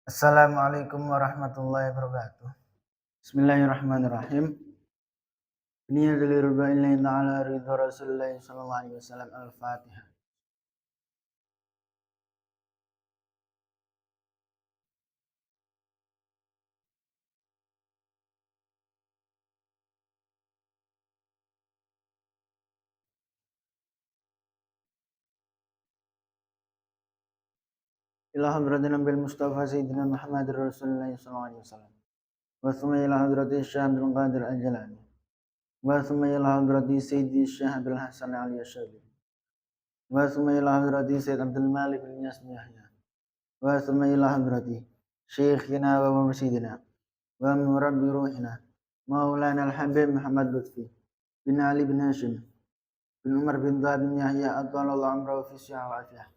Assalamualaikum warahmatullahi wabarakatuh. Bismillahirrahmanirrahim. Niya lillahi ta'ala ridha Rasulullah sallallahu alaihi wasallam Al-Fatihah. Ila hadratin Nabil Mustafa Sayyidina Muhammad Rasulullah sallallahu alaihi wasallam. Wa thumma ila hadrati Syekh Abdul Qadir Al-Jalani. Wa thumma ila hadrati Sayyidi Syekh Abdul Hasan Al-Yashabi. Wa thumma ila hadrati Sayyid Abdul Malik bin Yasmi Yahya. Wa thumma ila hadrati Syekhina wa mursyidina wa murabbi ruhina Maulana Al-Habib Muhammad Lutfi bin Ali bin Hashim bin Umar bin Dha bin Yahya Adwalallahu amrahu fi sihah wa afiyah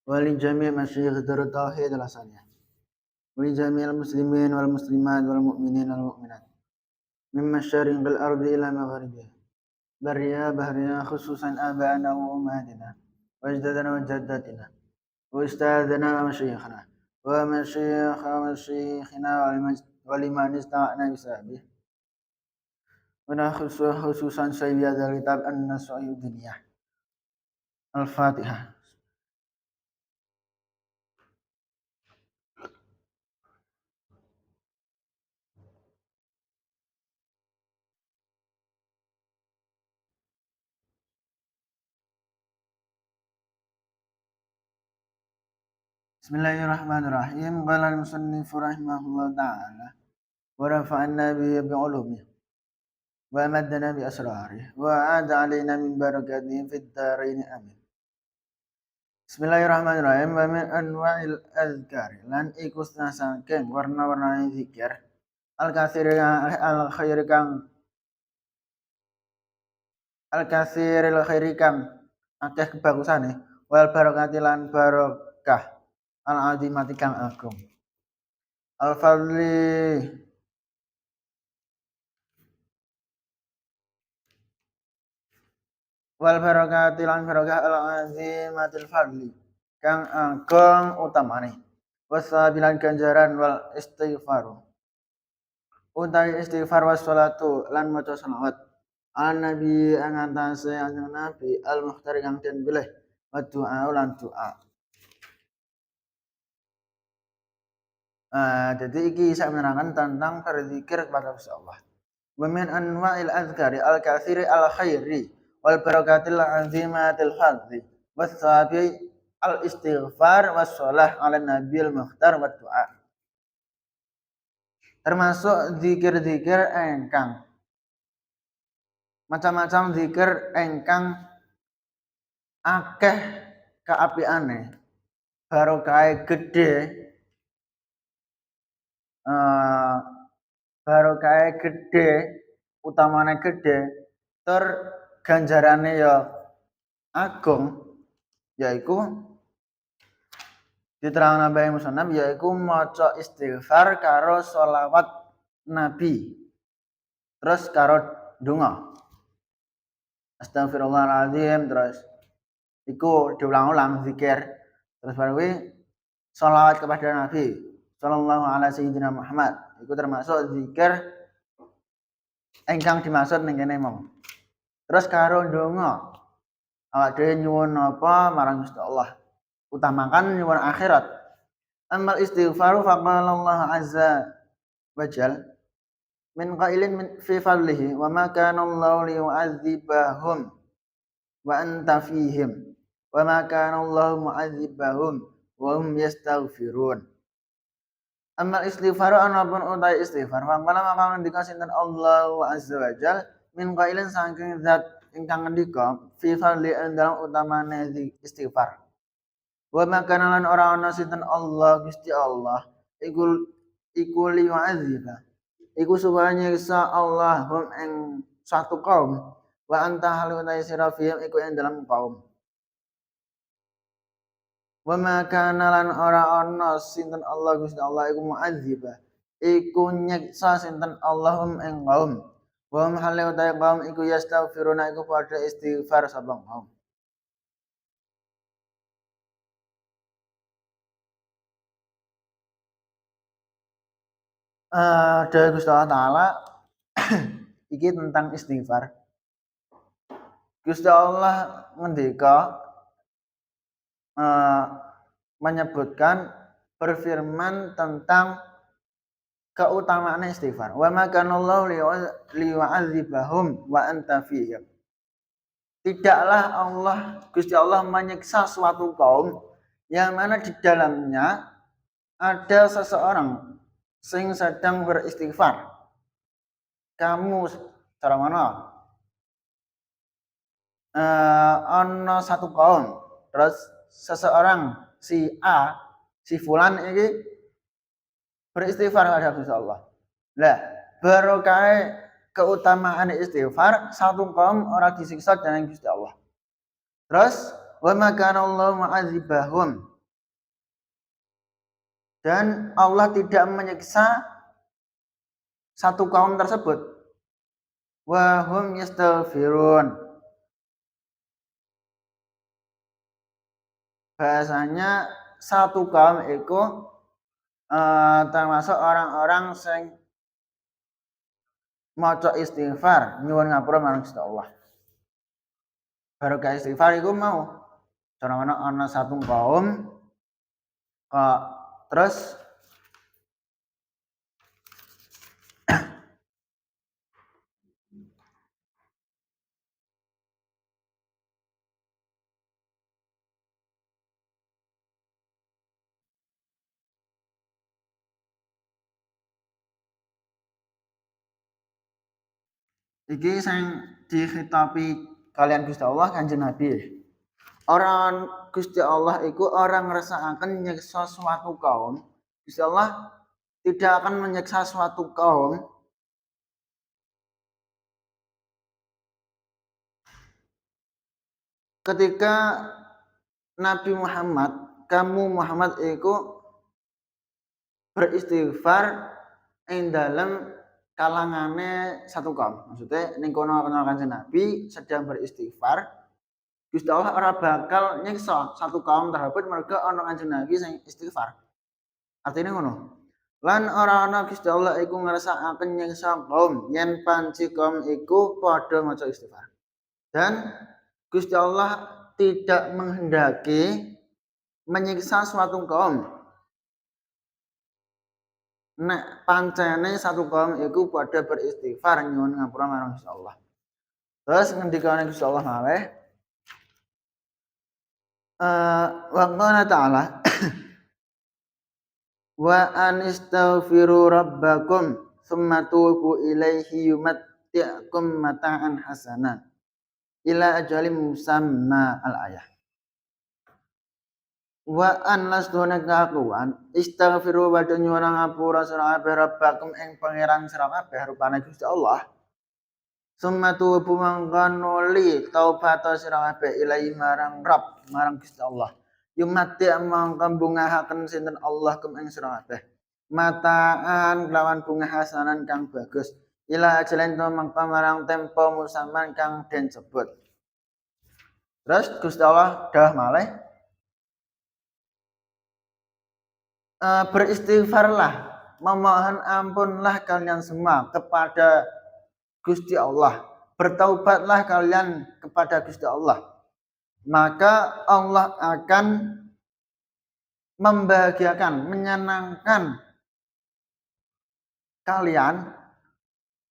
wa li jami' masyayikh Darut Tauhid al-Hasaniyah wa li jami'il muslimin wal muslimat wal mu'minin wal mu'minat min masyariqil ardi ila magharibiha barriya bahriya khususan aba'ana wa ummahatina wa ajdadana wa jaddatina wa ustadzana wa masyayikhana wa masyayikhina wa liman ista'ana bisabih wa khususan sayyid al kitab an-nasu'i dunyah Al-Fatihah. Bismillahirrahmanirrahim. Qala al-musannif rahimahullah ta'ala wa rafa'anna bihi bi'ulumihi wa amaddana bi asrarihi wa a'ada alaina min barakatihi fid dharain amin. Bismillahirrahmanirrahim. Wa min anwa'il azkari lan iku saking warna-warna zikir al-katsir al-katsiril khairi kang akeh kebagusane wal barakati lan barokah al-azimati kang agung. Al-fadli wal barakati lan barokah al-azimatil fadli kang agung utamane wasabilan ganjaran wal istighfaru utawi istighfar wassalatu lan maca selawat ala nabi ang antase anjing nabi al mukhtar kang den pilih wa doa lan doa. Jadi iki saya menerangkan tentang berzikir kepada Allah. Wa min anwa'il azkari al-katsiri al-khairi wal barakatil azimatil fadli wasabi al-istighfar wassalah ala nabil mukhtar wa doa. Termasuk zikir-zikir engkang macam-macam zikir engkang akeh kaapiane barokah gede barokah gede utamane gede tur ganjarane ya agung yaiku diterangkan Nabi Muhammad yaiku maca istighfar karo sholawat Nabi terus karo donga astagfirullahaladzim terus iku diulang-ulang zikir terus baru sholawat kepada Nabi sallallahu alaihi sayyidina Muhammad iku termasuk zikir engkang dimaksud ning kene mau terus karo donga awak dhewe nyuwun apa marang Gusti Allah utamakan nyuwun akhirat. Amal istighfaru faqala Allah azza wajal min qailin fi fadlihi wa ma kana Allah liyu'adzibahum wa anta fihim wa ma kana Allah mu'adzibahum wa hum yastaghfirun. Amal istighfaru anapun utai istighfar faqala maka ngendika sinten Allah azza wajal min qailin saking zat ingkang ngendika fi fadli dalam utamane istighfar. Wa makana lan ora ana sinten Allah Gusti Allah iku liyu'adziba iku supaya nyiksa Allah hum ing satu kaum wa anta halunai sirafihim iku ing dalam kaum wa makana lan ora ana sinten Allah Gusti Allah iku mu'adziba iku nyiksa sinten Allah hum ing kaum wa hum halunai kaum iku yastaghfiruna iku padha istighfar sapa kaum. Dari Gusti Allah Ta'ala iki tentang istighfar. Gusti Allah ngendika menyebutkan berfirman tentang keutamaan istighfar. Wa ma kana Allah liyu'adzibahum wa anta fihim. Tidaklah Gusti Allah menyiksa suatu kaum yang mana di dalamnya ada seseorang sing sedang beristighfar. Kamu cara mana? Ono satu kaum, terus seseorang si A, si fulan ini beristighfar kepada Gusti Allah. Lah, barokah keutamaan istighfar, satu kaum orang disiksa dengan Gusti Allah. Terus wa ma kana Allah mu'adzibahum. Dan Allah tidak menyiksa satu kaum tersebut. Wa hum yastaghfirun. Bahasanya satu kaum itu termasuk orang-orang yang maca istighfar nyuwun ngapura marang Gusti Allah. Barokah istighfar iku mau cara mana ana satu kaum terus iki sing dikhitabi kalian Gusti Allah Kanjeng Nabi. Orang Gusti Allah itu orang ngrasakaken nyiksa suatu kaum. Gusti Allah tidak akan menyiksa suatu kaum ketika Nabi Muhammad, kamu Muhammad itu beristighfar ing dalam kalangane satu kaum. Maksudnya ning kono Kanjeng Nabi sedang beristighfar, Gusti Allah ora bakal nyiksa satu kaum tersebut mergo ana Kanjeng Nabi sing istighfar. Artinya ngono. Lan ora ana Gusti Allah iku ngrasakaken nyiksa kaum yen panci kaum iku padha maca istighfar. Dan Gusti Allah tidak menghendaki menyiksa suatu kaum. Nek pancene satu kaum iku padha beristighfar nyuwun ngapura marang Gusti Allah. Terus ngendikane Gusti Allah malih wa qala ta'ala wa anistaghfiru rabbakum tsumma tubu ilaihi yumatti'kum mata'an hasanan ila ajalin musamma al-ayah. Wa an lasduna kakuan istaghfiru wa nyuwun ngapura sira kabeh rabbakum ing pangeran sira kabeh rupane Gusti Allah. Summa tubu mangkon nuli taubat sira kabeh ilahi marang Rabb marang Gusti Allah. Yumati mangkon bungahaken sinten Allah kum ing sira kabeh. Mataan kelawan bunga hasanan kang bagus. Ila ajalin to mangkon marang tempo musaman kang den sebut. Terus Gusti Allah dawuh malih beristighfarlah, memohon ampunlah kalian semua kepada Gusti Allah. Bertaubatlah kalian kepada Gusti Allah. Maka Allah akan membahagiakan, menyenangkan kalian,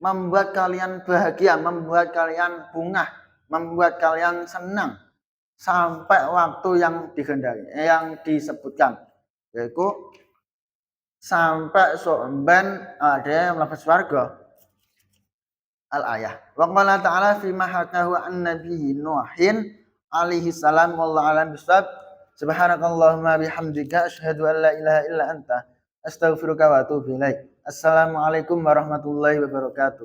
membuat kalian bahagia, membuat kalian bungah, membuat kalian senang sampai waktu yang dikehendaki, yang disebutkan, yaitu sampai somben ada yang mlebu swarga. Al-ayah. Wa qala ta'ala fi ma hakahu an nabi Nuhin alaihi salam wallahu alam bisawab. Subhanakallahumma bihamdika asyhadu an la ilaha illa anta astaghfiruka wa atubu ilaik. Assalamualaikum warahmatullahi wabarakatuh.